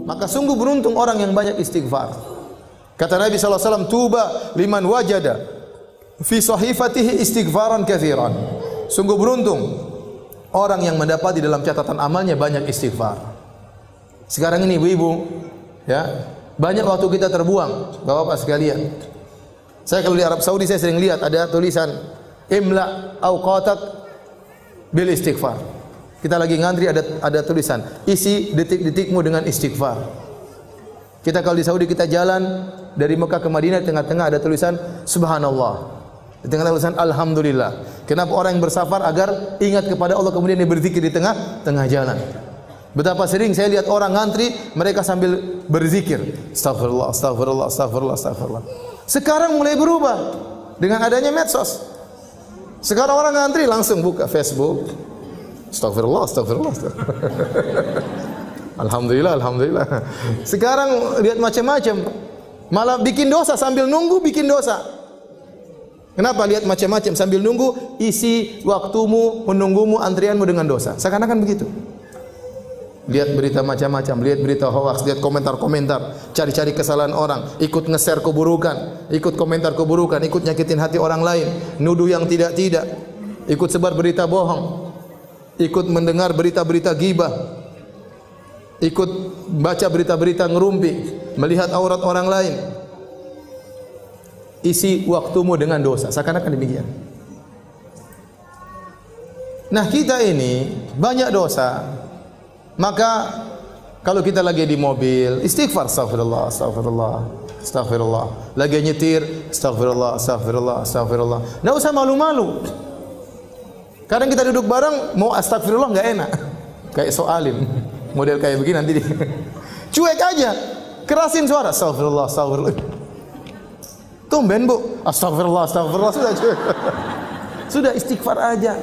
Maka sungguh beruntung orang yang banyak istighfar. Kata Nabi SAW, tuba liman wajada fi sahifatihi istighfaran katsiran. Sungguh beruntung orang yang mendapati dalam catatan amalnya banyak istighfar. Sekarang ini ibu-ibu, ya, banyak waktu kita terbuang, bapak-bapak sekalian. Saya kalau di Arab Saudi saya sering lihat ada tulisan imla awqatak bil istighfar. Kita lagi ngantri ada tulisan isi detik-detikmu dengan istighfar. Kita kalau di Saudi kita jalan dari Mekah ke Madinah, di tengah-tengah ada tulisan subhanallah. Di tengah tulisan alhamdulillah. Kenapa orang yang bersafar agar ingat kepada Allah kemudian dia berzikir di tengah jalan. Betapa sering saya lihat orang ngantri mereka sambil berzikir. Astagfirullah, astagfirullah, astagfirullah, astagfirullah. Sekarang mulai berubah dengan adanya medsos. Sekarang orang ngantri langsung buka Facebook. Astagfirullah, astagfirullah, astagfirullah. Alhamdulillah, alhamdulillah. Sekarang lihat macam-macam. Malah bikin dosa sambil nunggu bikin dosa. Kenapa lihat macam-macam sambil nunggu? Isi waktumu menunggumu antrianmu dengan dosa. Seakan-akan begitu. Lihat berita macam-macam, lihat berita hoax, lihat komentar-komentar, cari-cari kesalahan orang, ikut nge-share keburukan, ikut komentar keburukan, ikut nyakitin hati orang lain, nuduh yang tidak-tidak, ikut sebar berita bohong, ikut mendengar berita-berita ghibah, ikut baca berita-berita ngerumpi, melihat aurat orang lain. Isi waktumu dengan dosa, seakan-akan demikian. Nah, kita ini banyak dosa. Maka kalau kita lagi di mobil, istighfar, astagfirullah, astagfirullah, astagfirullah. Lagi nyetir, astagfirullah, astagfirullah, astagfirullah. Enggak usah malu-malu. Kadang kita duduk bareng mau astagfirullah enggak enak. Kayak soalim. Model kayak begini nanti cuek aja. Kerasin suara, astagfirullah, astagfirullah. Tumben, Bu. Astagfirullah, astagfirullah, sudah cuek. Sudah istighfar aja.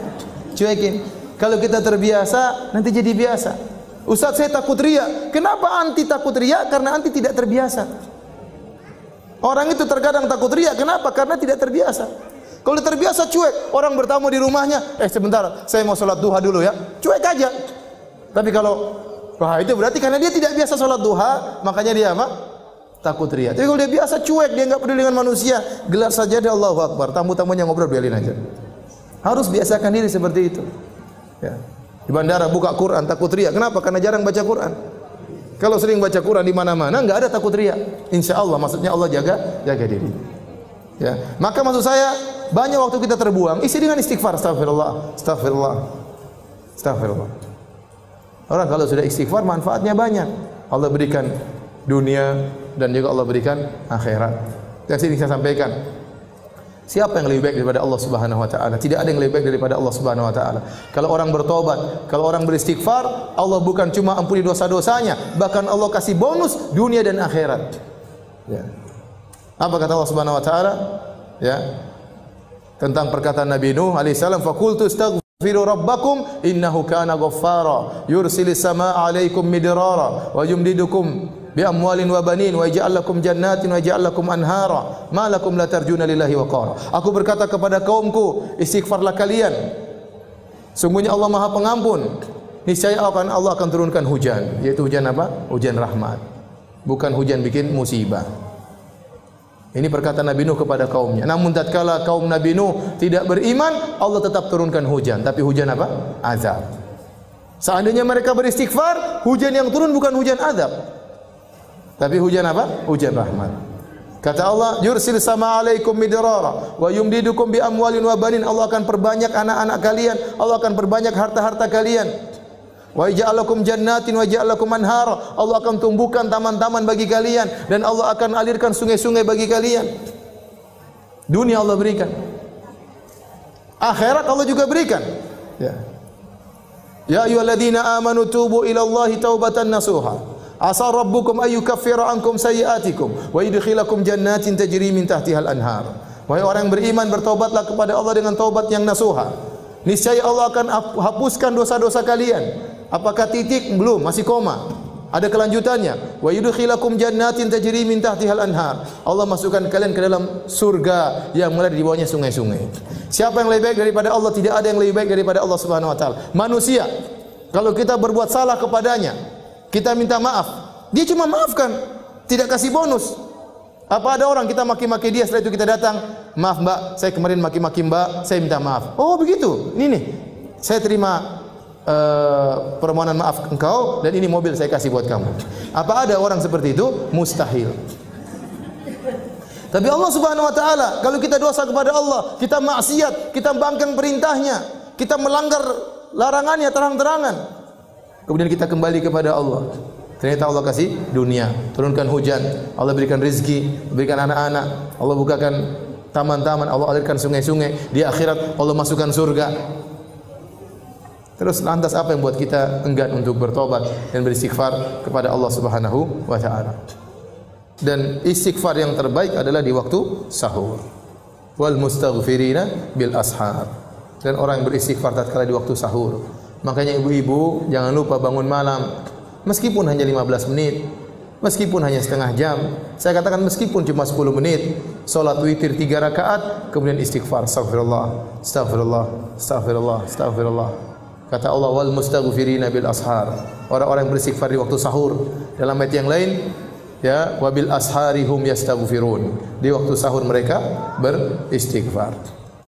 Cuekin. Kalau kita terbiasa, nanti jadi biasa. Ustaz, saya takut riya. Kenapa anti takut riya? Karena anti tidak terbiasa. Orang itu terkadang takut riya. Kenapa? Karena tidak terbiasa. Kalau terbiasa cuek, orang bertamu di rumahnya, sebentar, saya mau sholat duha dulu ya. Cuek aja. Tapi kalau wah, itu berarti karena dia tidak biasa sholat duha, makanya dia apa? Takut riya. Tapi kalau dia biasa cuek, dia enggak peduli dengan manusia, gelar sajadah Allahu Akbar, tamu-tamunya ngobrol biarin aja. Harus biasakan diri seperti itu. Ya. Di bandara buka Quran takut riya. Kenapa? Karena jarang baca Quran. Kalau sering baca Quran di mana-mana enggak ada takut riya. Insyaallah, maksudnya Allah jaga diri. Ya. Maka maksud saya banyak waktu kita terbuang, isi dengan istighfar, astagfirullah, astagfirullah, astagfirullah. Orang kalau sudah istighfar manfaatnya banyak. Allah berikan dunia dan juga Allah berikan akhirat. Yang sini saya sampaikan. Siapa yang lebih baik daripada Allah Subhanahu wa taala? Tidak ada yang lebih baik daripada Allah Subhanahu wa taala. Kalau orang bertobat, kalau orang beristighfar, Allah bukan cuma ampuni dosa-dosanya, bahkan Allah kasih bonus dunia dan akhirat. Ya. Apa kata Allah Subhanahu wa taala? Ya. Tentang perkataan Nabi Nuh alaihi salam, "Faqultu astaghfiru rabbakum innahu kana ghaffara, yursilis samaa'a 'alaikum midrara wa yumdidukum bi amwalin wa banin wa yaj'al lakum jannatin wa yaj'al lakum anhara ma lakum la tarjuna lillahi waqara." Aku berkata kepada kaumku, istighfarlah kalian. Sungguhnya Allah Maha Pengampun. Niscaya Allah akan turunkan hujan, yaitu hujan apa? Hujan rahmat. Bukan hujan bikin musibah. Ini perkataan Nabi Nuh kepada kaumnya. Namun tatkala kaum Nabi Nuh tidak beriman, Allah tetap turunkan hujan, tapi hujan apa? Azab. Seandainya mereka beristighfar, hujan yang turun bukan hujan azab, tapi hujan apa? Hujan rahmat. Kata Allah, "Yursil sama alaikum midrara wa yumdidukum bi amwalin wa banin." Allah akan perbanyak anak-anak kalian, Allah akan perbanyak harta-harta kalian. Wa yaj'al lakum jannatin wa yaj'al lakum anhara. Allah akan tumbuhkan taman-taman bagi kalian dan Allah akan alirkan sungai-sungai bagi kalian. Dunia Allah berikan. Akhirat Allah juga berikan. Ya. Ya ayyuhalladzina amanu tubu ila Allahi taubatan nasuha. Asa rabbukum ayyukaffira ankum sayyi'atikum wa yudkhilakum jannatin tajri min tahtihal anhar. Wahai orang yang beriman, bertobatlah kepada Allah dengan taubat yang nasuha. Niscaya Allah akan hapuskan dosa-dosa kalian. Apakah titik? Belum, masih koma. Ada kelanjutannya. Wa yudkhilakum jannatin tajri min tahtihal anhar. Allah masukkan kalian ke dalam surga yang mengalir di bawahnya sungai-sungai. Siapa yang lebih baik daripada Allah? Tidak ada yang lebih baik daripada Allah Subhanahu wa taala. Manusia, kalau kita berbuat salah kepadanya, kita minta maaf, Dia cuma maafkan, tidak kasih bonus. Apa ada orang kita maki-maki dia, setelah itu kita datang, maaf mbak, saya kemarin maki-maki mbak, saya minta maaf. Oh begitu, ini nih, saya terima permohonan maaf engkau dan ini mobil saya kasih buat kamu. Apa ada orang seperti itu? Mustahil. Tapi Allah Subhanahu wa taala, kalau kita dosa kepada Allah, kita maksiat, kita bangkang perintahnya, kita melanggar larangannya terang-terangan, kemudian kita kembali kepada Allah, ternyata Allah kasih dunia, turunkan hujan, Allah berikan rezeki, berikan anak-anak, Allah bukakan taman-taman, Allah alirkan sungai-sungai, di akhirat Allah masukkan surga. Terus lantas apa yang buat kita enggan untuk bertobat dan beristighfar kepada Allah Subhanahu wa taala? Dan istighfar yang terbaik adalah di waktu sahur. Wal mustaghfirina bil ashar. Dan orang yang beristighfar tatkala di waktu sahur. Makanya ibu-ibu jangan lupa bangun malam, meskipun hanya 15 menit, meskipun hanya setengah jam. Saya katakan meskipun cuma 10 menit, salat witir 3 rakaat, kemudian istighfar, astagfirullah, astagfirullah, astagfirullah, astagfirullah. Kata Allah, wal mustaghfirina bil ashar. Orang-orang yang beristighfar di waktu sahur. Dalam ayat yang lain, ya, wabil asharihum yastaghfirun. Di waktu sahur mereka beristighfar.